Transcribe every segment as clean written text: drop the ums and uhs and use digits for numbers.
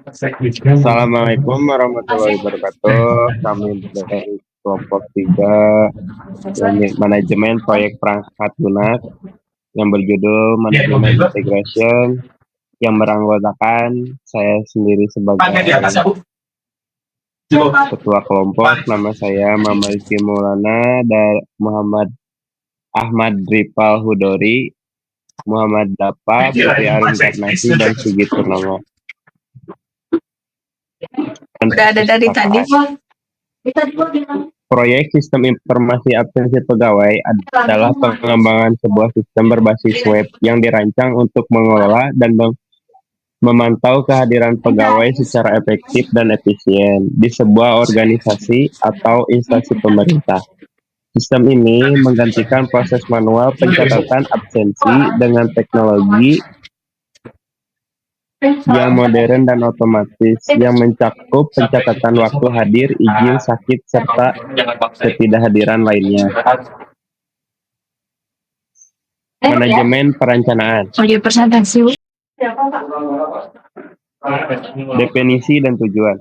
Assalamualaikum warahmatullahi wabarakatuh. Kami dari kelompok 3 unit manajemen proyek perangkat lunak yang berjudul Manajemen Integration yang beranggotakan saya sendiri sebagai ketua kelompok. Nama saya Muhammad Rizky Maulana dan Muhammad Ahmad Ripal Hudori, Muhammad Dapa, Putri Arum Karnasi, dan Sigit Purnomo. Udah ada dari tadi, Pak. Proyek Sistem Informasi Absensi Pegawai adalah pengembangan sebuah sistem berbasis web yang dirancang untuk mengelola dan memantau kehadiran pegawai secara efektif dan efisien di sebuah organisasi atau instansi pemerintah. Sistem ini menggantikan proses manual pencatatan absensi dengan teknologi yang modern dan otomatis yang mencakup pencatatan waktu hadir, izin sakit, serta ketidakhadiran lainnya. Manajemen perencanaan. Definisi dan tujuan.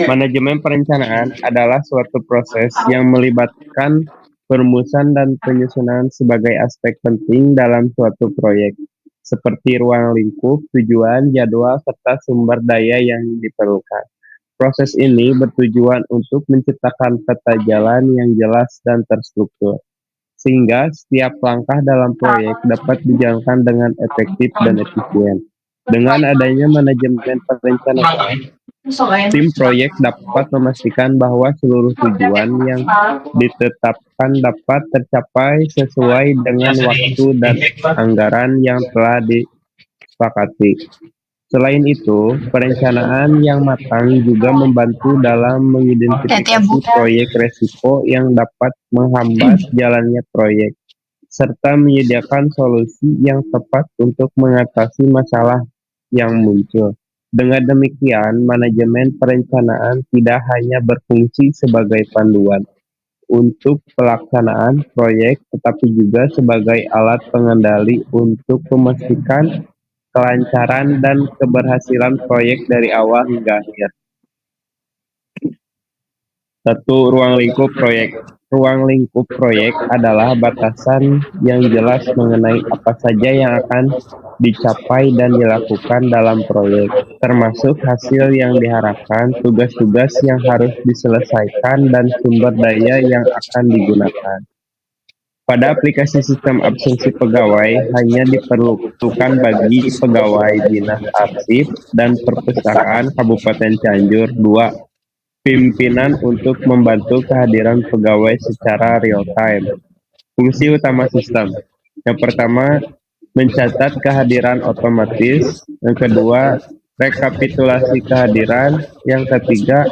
Manajemen perencanaan adalah suatu proses yang melibatkan perumusan dan penyusunan sebagai aspek penting dalam suatu proyek, seperti ruang lingkup, tujuan, jadwal, serta sumber daya yang diperlukan. Proses ini bertujuan untuk menciptakan peta jalan yang jelas dan terstruktur, sehingga setiap langkah dalam proyek dapat dijalankan dengan efektif dan efisien. Dengan adanya manajemen perencanaan, tim proyek dapat memastikan bahwa seluruh tujuan yang ditetapkan dapat tercapai sesuai dengan waktu dan anggaran yang telah disepakati. Selain itu, perencanaan yang matang juga membantu dalam mengidentifikasi proyek resiko yang dapat menghambat jalannya proyek, serta menyediakan solusi yang tepat untuk mengatasi masalah yang muncul. Dengan demikian, manajemen perencanaan tidak hanya berfungsi sebagai panduan untuk pelaksanaan proyek, tetapi juga sebagai alat pengendali untuk memastikan kelancaran dan keberhasilan proyek dari awal hingga akhir. 1. Ruang lingkup proyek. Ruang lingkup proyek adalah batasan yang jelas mengenai apa saja yang akan dicapai dan dilakukan dalam proyek, termasuk hasil yang diharapkan, tugas-tugas yang harus diselesaikan, dan sumber daya yang akan digunakan. Pada aplikasi sistem absensi pegawai hanya diperlukan bagi pegawai Dinas Arsip dan Perpustakaan Kabupaten Cianjur. 2. Pimpinan untuk membantu kehadiran pegawai secara real time. Fungsi utama sistem. Yang pertama, mencatat kehadiran otomatis. Yang kedua, rekapitulasi kehadiran. Yang ketiga,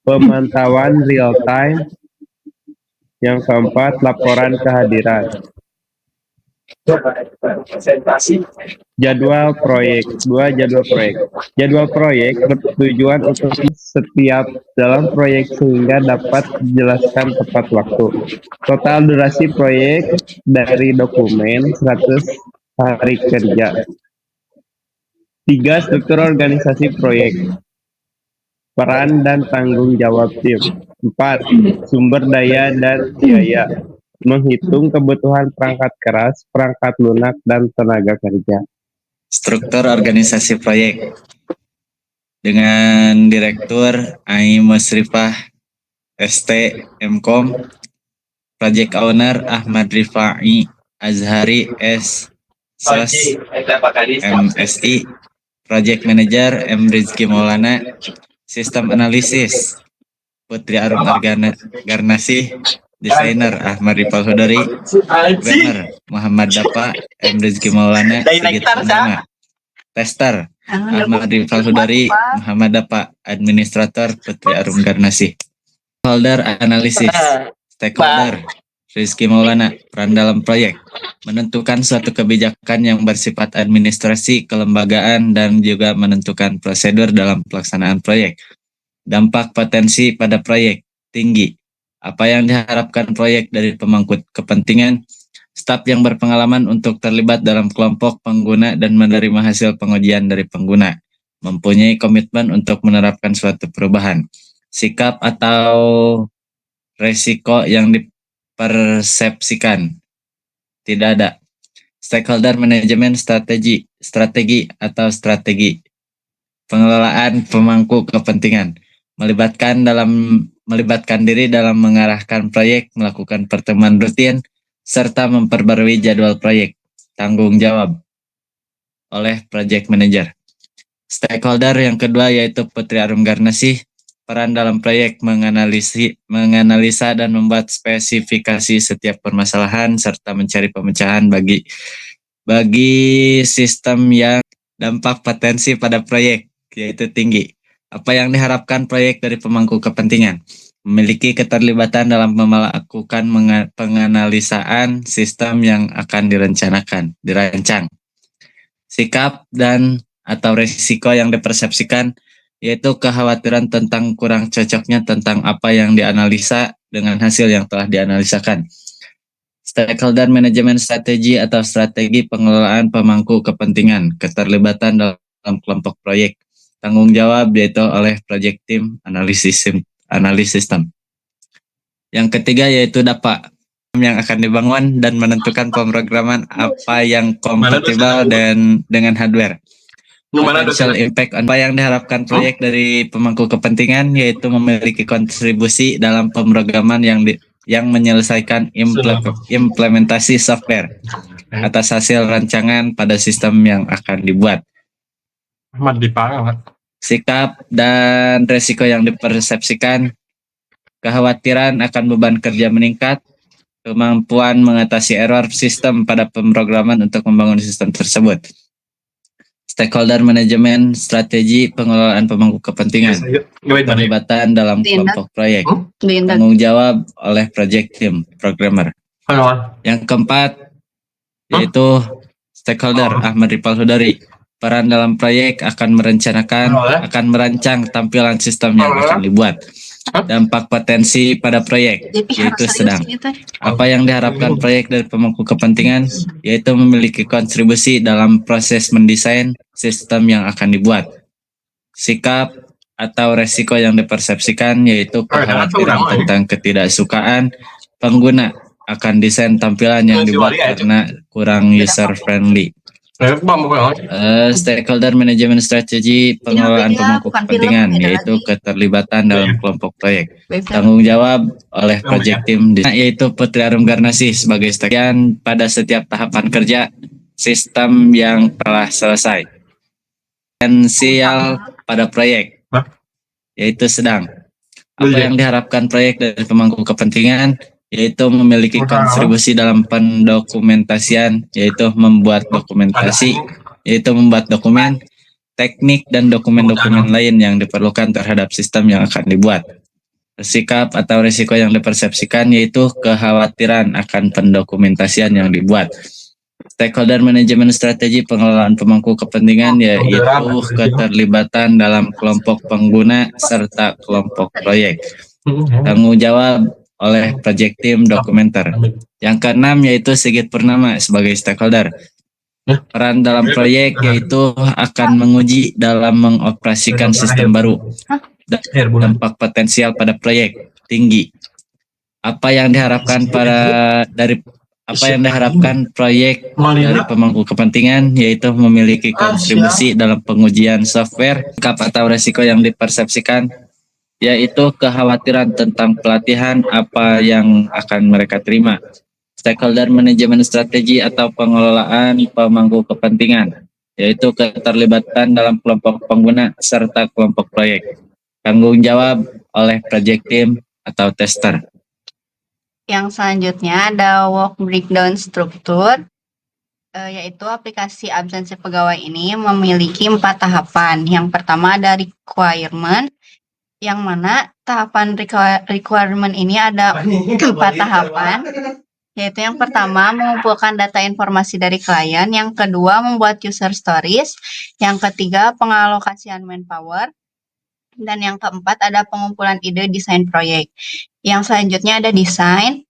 pemantauan real time. Yang keempat, laporan kehadiran. Jadwal proyek. 2. Jadwal proyek. Jadwal proyek bertujuan untuk setiap dalam proyek sehingga dapat dijelaskan tepat waktu. Total durasi proyek dari dokumen 100 hari kerja. 3. Struktur organisasi proyek. Peran dan tanggung jawab tim. 4. Sumber daya dan biaya. Menghitung kebutuhan perangkat keras, perangkat lunak, dan tenaga kerja. Struktur organisasi proyek dengan Direktur Ai Musrifah ST Mkom, Project Owner Ahmad Rifai Azhari S. MSI, Project Manager M. Rizky Maulana, Sistem Analisis Putri Arum Garnasi, Desainer Ahmad Ripal Hudori, Planner Muhammad Dapa, M. Rizky Maulana, Sigit Purnomo, Tester Ahmad Ripal Hudori, Muhammad Dapa, Administrator Putri Arum Garnasi. Holder Analisis, Stakeholder Rizky Maulana. Peran dalam proyek: menentukan suatu kebijakan yang bersifat administrasi kelembagaan dan juga menentukan prosedur dalam pelaksanaan proyek. Dampak potensi pada proyek tinggi. Apa yang diharapkan proyek dari pemangku kepentingan, staf yang berpengalaman untuk terlibat dalam kelompok pengguna dan menerima hasil pengujian dari pengguna. mempunyai komitmen untuk menerapkan suatu perubahan. Sikap atau resiko yang dipersepsikan tidak ada. Stakeholder manajemen strategi atau strategi pengelolaan pemangku kepentingan melibatkan diri dalam mengarahkan proyek, melakukan pertemuan rutin, serta memperbarui jadwal proyek. Tanggung jawab oleh project manager. Stakeholder yang kedua yaitu Putri Arum Garnasih, peran dalam proyek menganalisa dan membuat spesifikasi setiap permasalahan serta mencari pemecahan bagi sistem yang dampak potensi pada proyek yaitu tinggi. Apa yang diharapkan proyek dari pemangku kepentingan? Memiliki keterlibatan dalam melakukan penganalisaan sistem yang akan dirancang. Sikap dan atau risiko yang dipersepsikan yaitu kekhawatiran tentang kurang cocoknya tentang apa yang dianalisa dengan hasil yang telah dianalisakan. Stakeholder manajemen strategi atau strategi pengelolaan pemangku kepentingan, keterlibatan dalam kelompok proyek, tanggung jawab yaitu oleh project team analisis system. Yang ketiga yaitu DAPA yang akan dibangun dan menentukan pemrograman apa yang kompatibel dengan hardware. Potential impact apa yang diharapkan proyek dari pemangku kepentingan yaitu memiliki kontribusi dalam pemrograman yang menyelesaikan implementasi software atas hasil rancangan pada sistem yang akan dibuat. Sikap dan resiko yang dipersepsikan, kekhawatiran akan beban kerja meningkat, kemampuan mengatasi error sistem pada pemrograman untuk membangun sistem tersebut. Stakeholder manajemen strategi pengelolaan pemangku kepentingan, keterlibatan dalam kelompok proyek, tanggung jawab oleh project team programmer. Yang keempat yaitu stakeholder Ahmad Ripal Hudari, peran dalam proyek akan merancang tampilan sistem yang akan dibuat. Dampak potensi pada proyek yaitu sedang. Apa yang diharapkan proyek dari pemangku kepentingan yaitu memiliki kontribusi dalam proses mendesain sistem yang akan dibuat. Sikap atau resiko yang dipersepsikan yaitu kekhawatiran tentang ketidaksukaan pengguna akan desain tampilan yang dibuat karena kurang user friendly. Stakeholder manajemen strategi pengelolaan pemangku kepentingan yaitu keterlibatan dalam kelompok proyek, tanggung jawab oleh project team yaitu Putri Arum Garnasih sebagai stakeholder pada setiap tahapan kerja sistem yang telah selesai. Potensial pada proyek yaitu sedang. Apa yang diharapkan proyek dari pemangku kepentingan yaitu memiliki kontribusi dalam pendokumentasian, yaitu membuat dokumen, teknik dan dokumen-dokumen lain yang diperlukan terhadap sistem yang akan dibuat. Sikap atau risiko yang dipersepsikan yaitu kekhawatiran akan pendokumentasian yang dibuat. Stakeholder manajemen strategi pengelolaan pemangku kepentingan yaitu keterlibatan dalam kelompok pengguna serta kelompok proyek. Tanggung jawab oleh project team dokumenter. Yang keenam yaitu Sigit Purnama sebagai stakeholder. Peran dalam proyek yaitu akan menguji dalam mengoperasikan sistem baru. Dampak potensial pada proyek tinggi. Apa yang diharapkan proyek dari pemangku kepentingan yaitu memiliki kontribusi dalam pengujian software. Sikap atau resiko yang dipersepsikan yaitu kekhawatiran tentang pelatihan apa yang akan mereka terima. Stakeholder manajemen strategi atau pengelolaan pemangku kepentingan, yaitu keterlibatan dalam kelompok pengguna serta kelompok proyek. Tanggung jawab oleh project team atau tester. Yang selanjutnya ada work breakdown struktur, yaitu aplikasi absensi pegawai ini memiliki 4 tahapan. Yang pertama ada requirement, yang mana tahapan requirement ini ada 4 tahapan, yaitu yang pertama mengumpulkan data informasi dari klien, yang kedua membuat user stories, yang ketiga pengalokasian manpower, dan yang keempat ada pengumpulan ide desain proyek. Yang selanjutnya ada desain.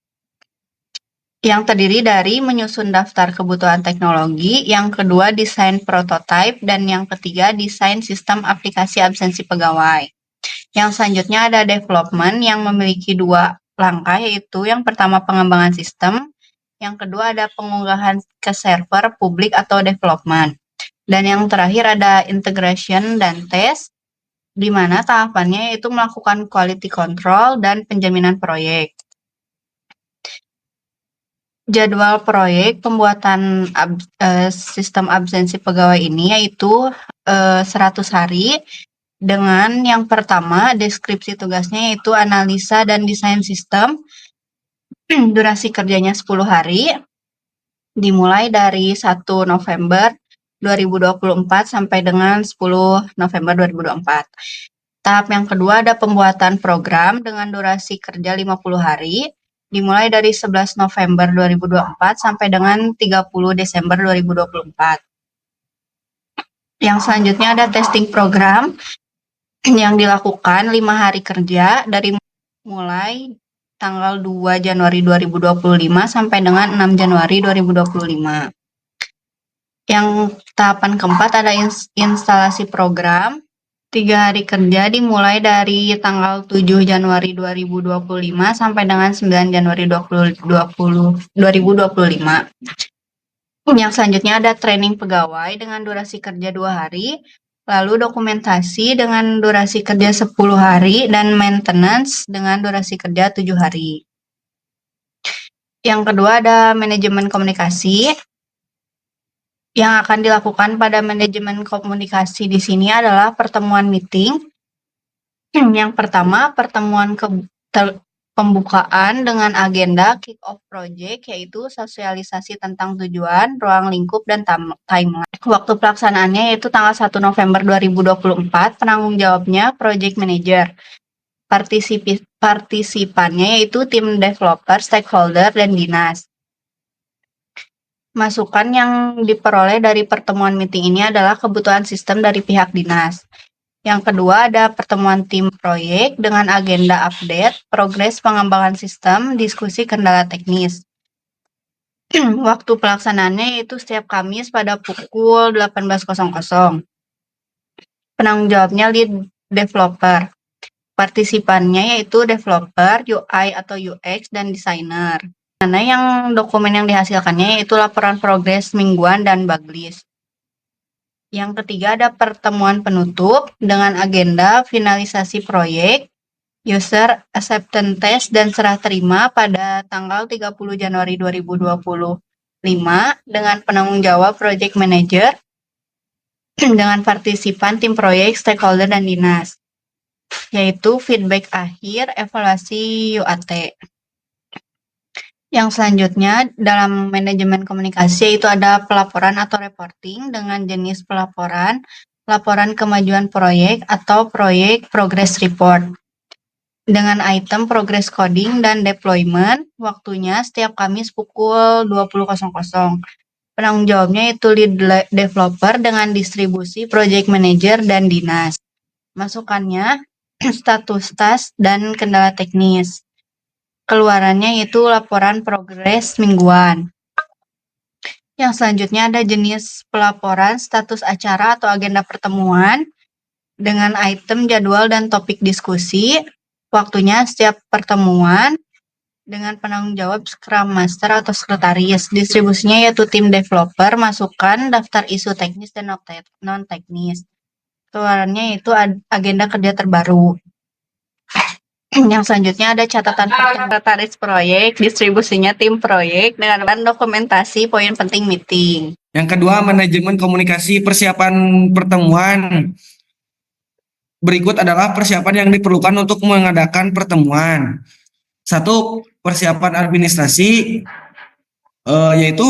yang terdiri dari menyusun daftar kebutuhan teknologi, yang kedua desain prototipe, dan yang ketiga desain sistem aplikasi absensi pegawai. Yang selanjutnya ada development yang memiliki 2 langkah, yaitu yang pertama pengembangan sistem, yang kedua ada pengunggahan ke server publik atau development. Dan yang terakhir ada integration dan test, di mana tahapannya yaitu melakukan quality control dan penjaminan proyek. Jadwal proyek pembuatan sistem absensi pegawai ini yaitu 100 hari dengan yang pertama deskripsi tugasnya yaitu analisa dan desain sistem. Durasi kerjanya 10 hari dimulai dari 1 November 2024 sampai dengan 10 November 2024. Tahap yang kedua ada pembuatan program dengan durasi kerja 50 hari dimulai dari 11 November 2024 sampai dengan 30 Desember 2024. Yang selanjutnya ada testing program yang dilakukan 5 hari kerja dari mulai tanggal 2 Januari 2025 sampai dengan 6 Januari 2025. Yang tahapan keempat ada instalasi program 3 hari kerja dimulai dari tanggal 7 Januari 2025 sampai dengan 9 Januari 2025. Yang selanjutnya ada training pegawai dengan durasi kerja 2 hari, lalu dokumentasi dengan durasi kerja 10 hari, dan maintenance dengan durasi kerja 7 hari. Yang kedua ada manajemen komunikasi. Yang akan dilakukan pada manajemen komunikasi di sini adalah pertemuan meeting. Yang pertama, pertemuan pembukaan dengan agenda kick-off project, yaitu sosialisasi tentang tujuan, ruang lingkup, dan timeline. Waktu pelaksanaannya yaitu tanggal 1 November 2024, penanggung jawabnya project manager. Partisipannya yaitu tim developer, stakeholder, dan dinas. Masukan yang diperoleh dari pertemuan meeting ini adalah kebutuhan sistem dari pihak dinas. Yang kedua ada pertemuan tim proyek dengan agenda update, progres pengembangan sistem, diskusi kendala teknis. Waktu pelaksanaannya yaitu setiap Kamis pada pukul 18.00. Penanggung jawabnya lead developer. Partisipannya yaitu developer, UI atau UX, dan desainer. Mana yang dokumen yang dihasilkannya yaitu laporan progres mingguan dan bug list. Yang ketiga ada pertemuan penutup dengan agenda finalisasi proyek, user acceptance test, dan serah terima pada tanggal 30 Januari 2025 dengan penanggung jawab project manager dengan partisipan tim proyek, stakeholder, dan dinas, yaitu feedback akhir, evaluasi UAT. Yang selanjutnya dalam manajemen komunikasi itu ada pelaporan atau reporting dengan jenis pelaporan, laporan kemajuan proyek atau proyek progress report. Dengan item progress coding dan deployment, waktunya setiap Kamis pukul 20.00. Penanggung jawabnya itu lead developer dengan distribusi project manager dan dinas. Masukannya status task dan kendala teknis. Keluarannya yaitu laporan progres mingguan. Yang selanjutnya ada jenis pelaporan status acara atau agenda pertemuan dengan item, jadwal, dan topik diskusi. Waktunya setiap pertemuan dengan penanggung jawab Scrum Master atau sekretaris. Distribusinya yaitu tim developer, masukan, daftar isu teknis dan non-teknis. Keluarannya yaitu agenda kerja terbaru. Yang selanjutnya ada catatan sekretaris proyek, distribusinya tim proyek dengan dokumentasi poin penting meeting. Yang kedua, manajemen komunikasi persiapan pertemuan. Berikut adalah persiapan yang diperlukan untuk mengadakan pertemuan. 1. Persiapan administrasi, yaitu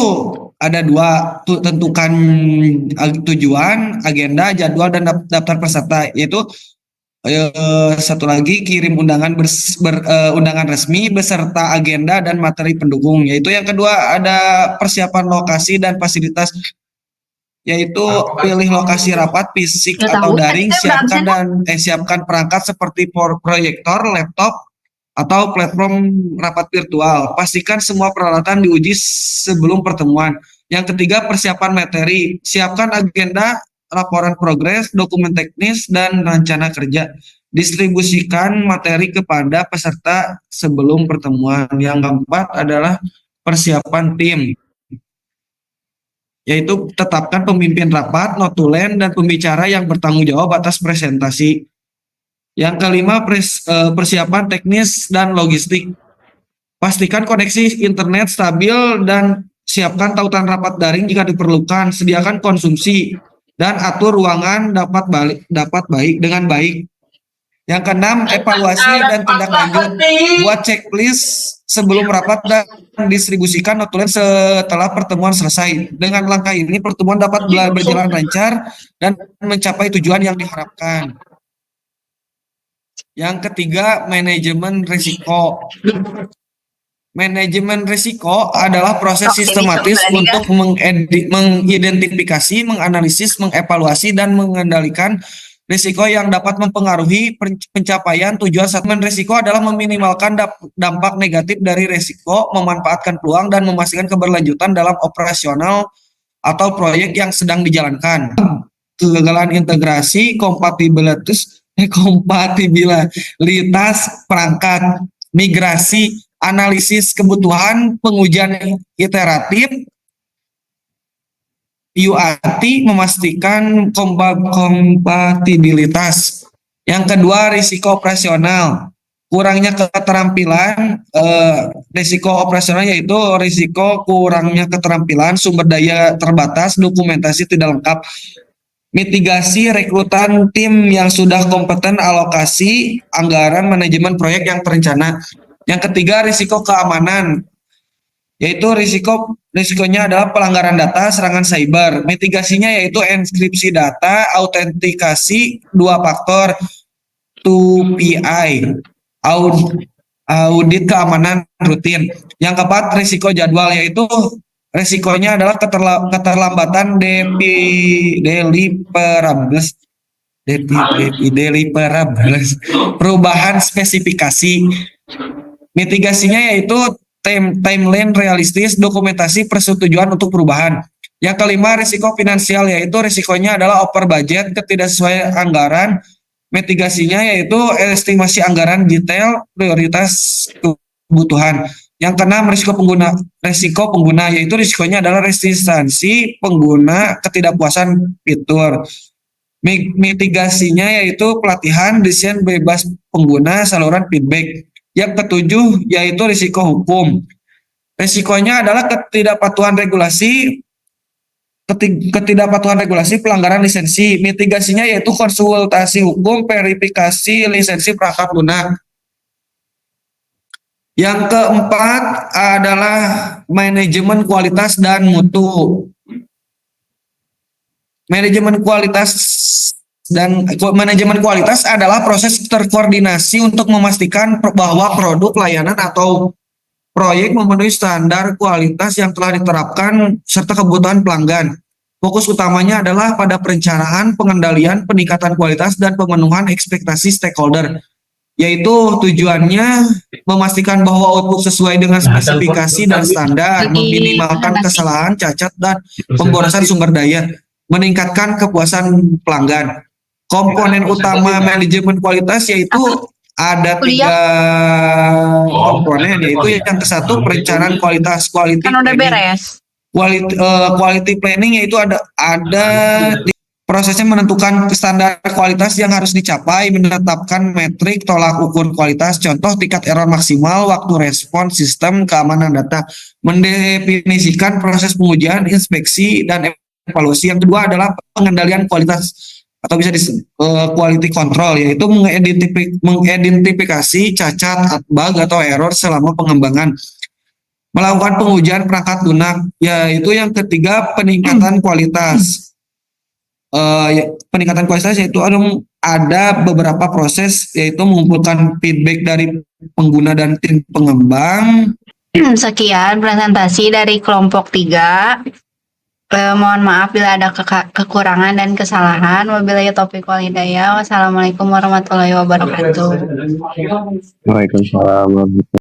ada 2, tentukan tujuan, agenda, jadwal, dan daftar peserta, yaitu 1 lagi kirim undangan undangan resmi beserta agenda dan materi pendukung. Yaitu yang kedua ada persiapan lokasi dan fasilitas, yaitu pilih lokasi rapat fisik atau daring, siapkan perangkat seperti proyektor, laptop, atau platform rapat virtual. Pastikan semua peralatan diuji sebelum pertemuan. Yang ketiga, persiapan materi. Siapkan agenda, laporan progres, dokumen teknis, dan rencana kerja. Distribusikan materi kepada peserta sebelum pertemuan. Yang keempat adalah persiapan tim, yaitu tetapkan pemimpin rapat, notulen, dan pembicara yang bertanggung jawab atas presentasi. Yang kelima, persiapan teknis dan logistik. Pastikan koneksi internet stabil dan siapkan tautan rapat daring jika diperlukan. Sediakan konsumsi dan atur ruangan dapat baik dengan baik. Yang keenam, evaluasi dan tindak lanjut. Buat checklist sebelum rapat dan distribusikan notulen setelah pertemuan selesai. Dengan langkah ini, pertemuan dapat berjalan lancar dan mencapai tujuan yang diharapkan. Yang ketiga, manajemen risiko. Manajemen risiko adalah proses sistematis untuk mengidentifikasi, menganalisis, mengevaluasi, dan mengendalikan risiko yang dapat mempengaruhi pencapaian tujuan. Manajemen risiko adalah meminimalkan dampak negatif dari risiko, memanfaatkan peluang, dan memastikan keberlanjutan dalam operasional atau proyek yang sedang dijalankan. Kegagalan integrasi, kompatibilitas perangkat, migrasi, analisis kebutuhan, pengujian iteratif, UAT, memastikan kompatibilitas. Yang kedua, risiko operasional. Kurangnya keterampilan, risiko operasional yaitu risiko kurangnya keterampilan, sumber daya terbatas, dokumentasi tidak lengkap. Mitigasi, rekrutan tim yang sudah kompeten, alokasi anggaran, manajemen proyek yang terencana. Yang ketiga, risiko keamanan, yaitu risikonya adalah pelanggaran data, serangan cyber. Mitigasinya yaitu enkripsi data, autentikasi 2 faktor, 2PI, audit keamanan rutin. Yang keempat, risiko jadwal, yaitu risikonya adalah keterlambatan deliverables, perubahan spesifikasi. Mitigasinya yaitu timeline realistis, dokumentasi persetujuan untuk perubahan. Yang kelima, risiko finansial, yaitu risikonya adalah over budget, ketidaksesuaian anggaran. Mitigasinya yaitu estimasi anggaran detail, prioritas kebutuhan. Yang keenam, risiko pengguna, yaitu risikonya adalah resistansi pengguna, ketidakpuasan fitur. Mitigasinya yaitu pelatihan, desain bebas pengguna, saluran feedback. Yang ketujuh yaitu risiko hukum. Risikonya adalah ketidakpatuhan regulasi, pelanggaran lisensi. Mitigasinya yaitu konsultasi hukum, verifikasi lisensi perangkat lunak. Yang keempat adalah manajemen kualitas dan mutu. Manajemen kualitas adalah proses terkoordinasi untuk memastikan bahwa produk, layanan, atau proyek memenuhi standar kualitas yang telah diterapkan serta kebutuhan pelanggan. Fokus utamanya adalah pada perencanaan, pengendalian, peningkatan kualitas, dan pemenuhan ekspektasi stakeholder, yaitu tujuannya memastikan bahwa output sesuai dengan spesifikasi dan standar, meminimalkan kesalahan, cacat, dan pemborosan sumber daya, meningkatkan kepuasan pelanggan. Komponen utama manajemen kualitas yaitu ada 3 komponen, yaitu yang ke-1 perencanaan kualitas, quality planning, yaitu ada prosesnya menentukan standar kualitas yang harus dicapai, menetapkan metrik tolak ukur kualitas, contoh tingkat error maksimal, waktu respon sistem, keamanan data, mendefinisikan proses pengujian, inspeksi, dan evaluasi. Yang kedua adalah pengendalian kualitas atau bisa quality control, yaitu mengidentifikasi cacat, bug, atau error selama pengembangan. Melakukan pengujian perangkat lunak, yaitu yang ketiga peningkatan kualitas. Peningkatan kualitas yaitu ada beberapa proses, yaitu mengumpulkan feedback dari pengguna dan tim pengembang. Sekian presentasi dari kelompok 3. Mohon maaf bila ada kekurangan dan kesalahan. Wabillahi taufiq wal hidayah. Wassalamualaikum warahmatullahi wabarakatuh. Waalaikumsalam warahmatullahi